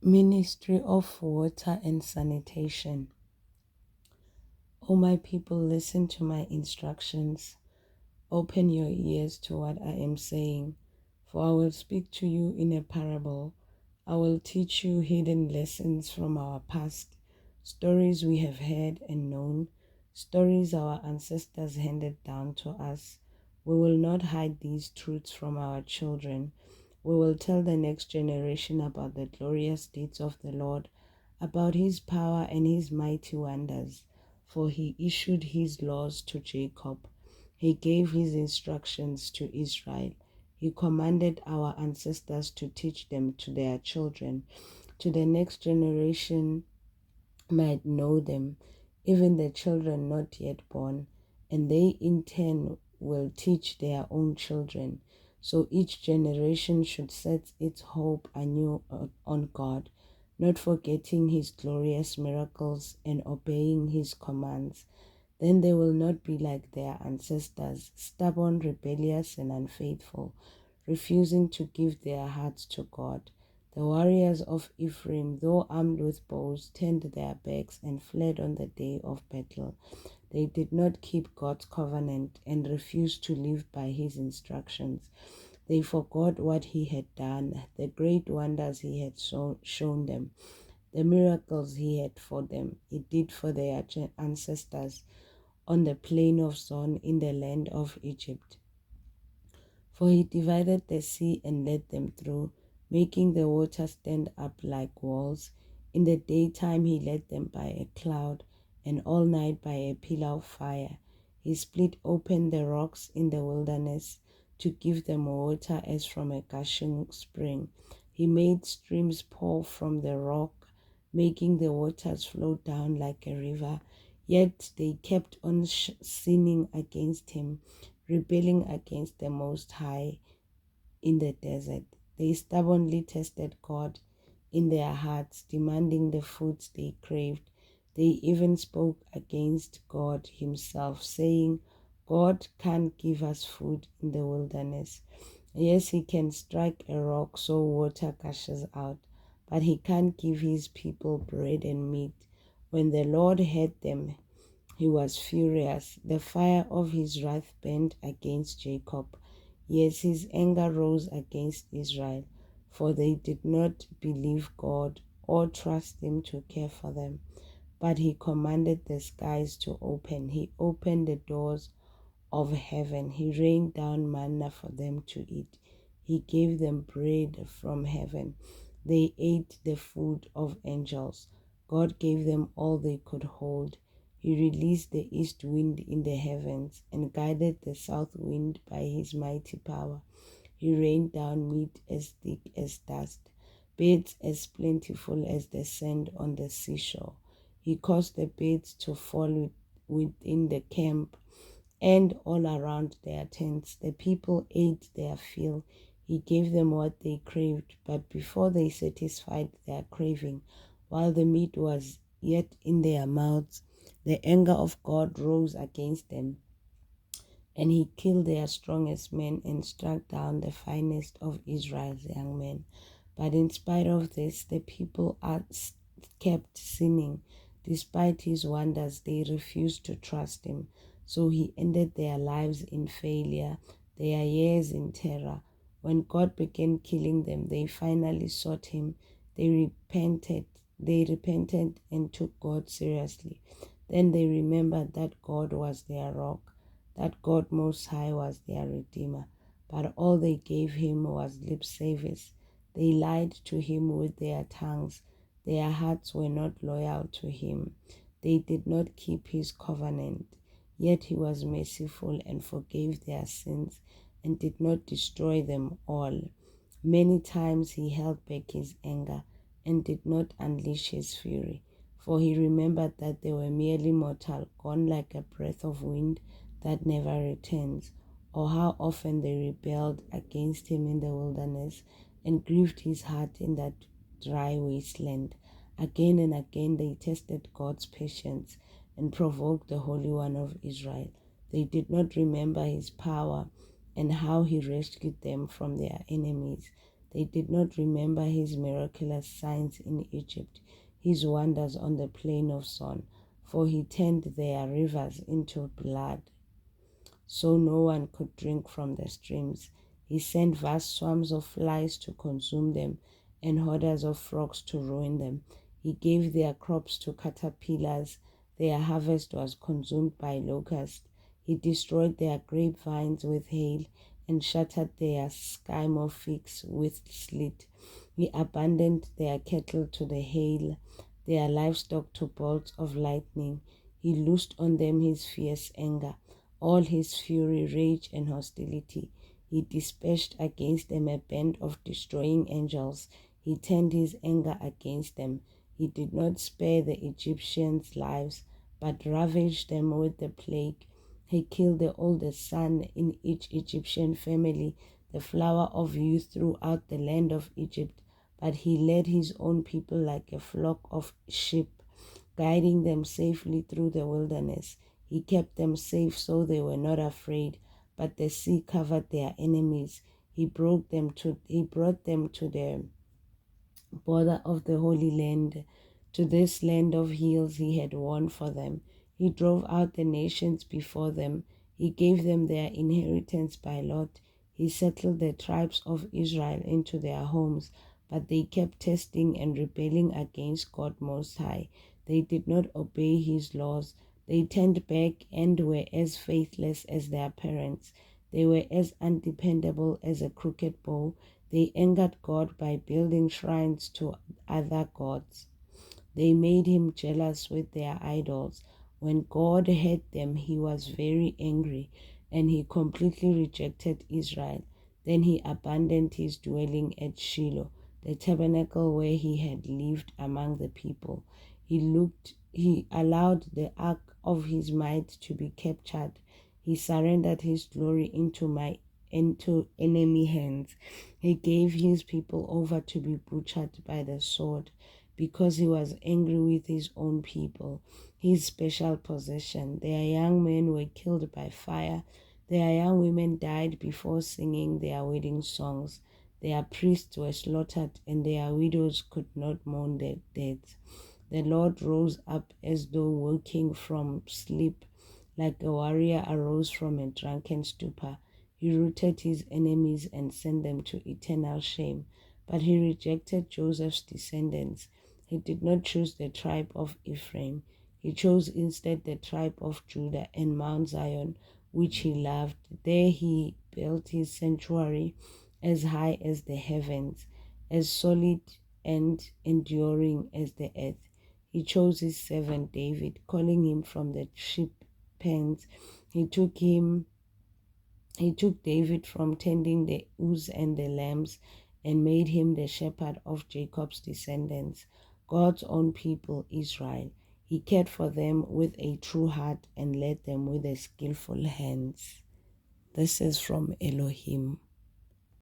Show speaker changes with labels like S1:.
S1: Ministry of Water and Sanitation. O my people, listen to my instructions. Open your ears to what I am saying, for I will speak to you in a parable. I will teach you hidden lessons from our past, stories we have heard and known, stories our ancestors handed down to us. We will not hide these truths from our children. We will tell the next generation about the glorious deeds of the Lord, about his power and his mighty wonders. For he issued his laws to Jacob. He gave his instructions to Israel. He commanded our ancestors to teach them to their children, to the next generation might know them, even the children not yet born, and they in turn will teach their own children. So each generation should set its hope anew on God, not forgetting his glorious miracles and obeying his commands. Then they will not be like their ancestors, stubborn, rebellious, and unfaithful, refusing to give their hearts to God. The warriors of Ephraim, though armed with bows, turned their backs and fled on the day of battle. They did not keep God's covenant and refused to live by his instructions. They forgot what he had done, the great wonders he had shown them, the miracles he had for them. He did for their ancestors on the plain of Zon in the land of Egypt. For he divided the sea and led them through, making the water stand up like walls. In the daytime he led them by a cloud, and all night by a pillar of fire. He split open the rocks in the wilderness to give them water as from a gushing spring. He made streams pour from the rock, making the waters flow down like a river. Yet they kept on sinning against him, rebelling against the Most High in the desert. They stubbornly tested God in their hearts, demanding the foods they craved. They even spoke against God himself, saying, God can't give us food in the wilderness. Yes, he can strike a rock so water gushes out, but he can't give his people bread and meat. When the Lord heard them, he was furious. The fire of his wrath burned against Jacob. Yes, his anger rose against Israel, for they did not believe God or trust him to care for them. But he commanded the skies to open. He opened the doors of heaven. He rained down manna for them to eat. He gave them bread from heaven. They ate the food of angels. God gave them all they could hold. He released the east wind in the heavens and guided the south wind by his mighty power. He rained down meat as thick as dust, birds as plentiful as the sand on the seashore. He caused the birds to fall within the camp and all around their tents. The people ate their fill. He gave them what they craved, but before they satisfied their craving, while the meat was yet in their mouths, the anger of God rose against them, and he killed their strongest men and struck down the finest of Israel's young men. But in spite of this, the people kept sinning. Despite his wonders, they refused to trust him. So he ended their lives in failure, their years in terror. When God began killing them, they finally sought him. They repented. They repented and took God seriously. Then they remembered that God was their rock, that God Most High was their Redeemer. But all they gave him was lip service. They lied to him with their tongues. Their hearts were not loyal to him. They did not keep his covenant. Yet he was merciful and forgave their sins and did not destroy them all. Many times he held back his anger and did not unleash his fury, for he remembered that they were merely mortal, gone like a breath of wind that never returns. Or how often they rebelled against him in the wilderness and grieved his heart in that dry wasteland. Again and again they tested God's patience and provoked the Holy One of Israel. They did not remember his power and how he rescued them from their enemies. They did not remember his miraculous signs in Egypt, his wonders on the plain of Son, for he turned their rivers into blood, so no one could drink from the streams. He sent vast swarms of flies to consume them, and hordes of frogs to ruin them. He gave their crops to caterpillars, their harvest was consumed by locusts. He destroyed their grapevines with hail, and shattered their sycamore figs with sleet. He abandoned their cattle to the hail, their livestock to bolts of lightning. He loosed on them his fierce anger, all his fury, rage, and hostility. He dispatched against them a band of destroying angels. He turned his anger against them. He did not spare the Egyptians' lives, but ravaged them with the plague. He killed the oldest son in each Egyptian family, the flower of youth throughout the land of Egypt. But he led his own people like a flock of sheep, guiding them safely through the wilderness. He kept them safe so they were not afraid, but the sea covered their enemies. He brought them to the border of the Holy Land, to this land of hills he had won for them. He drove out the nations before them. He gave them their inheritance by lot. He settled the tribes of Israel into their homes, but they kept testing and rebelling against God Most High. They did not obey his laws. They turned back and were as faithless as their parents. They were as undependable as a crooked bow. They angered God by building shrines to other gods. They made him jealous with their idols. When God heard them, he was very angry, and he completely rejected Israel. Then he abandoned his dwelling at Shiloh, the tabernacle where he had lived among the people. He allowed the ark of his might to be captured. He surrendered his glory into enemy hands. He gave his people over to be butchered by the sword because he was angry with his own people, his special possession. Their young men were killed by fire. Their young women died before singing their wedding songs. Their priests were slaughtered, and their widows could not mourn their dead. The Lord rose up as though waking from sleep, like a warrior arose from a drunken stupor. He routed his enemies and sent them to eternal shame. But he rejected Joseph's descendants. He did not choose the tribe of Ephraim. He chose instead the tribe of Judah and Mount Zion, which he loved. There he built his sanctuary as high as the heavens, as solid and enduring as the earth. He chose his servant David, calling him from the sheep pens. He took David from tending the ewes and the lambs and made him the shepherd of Jacob's descendants, God's own people, Israel. He cared for them with a true heart and led them with a skillful hands. This is from Elohim.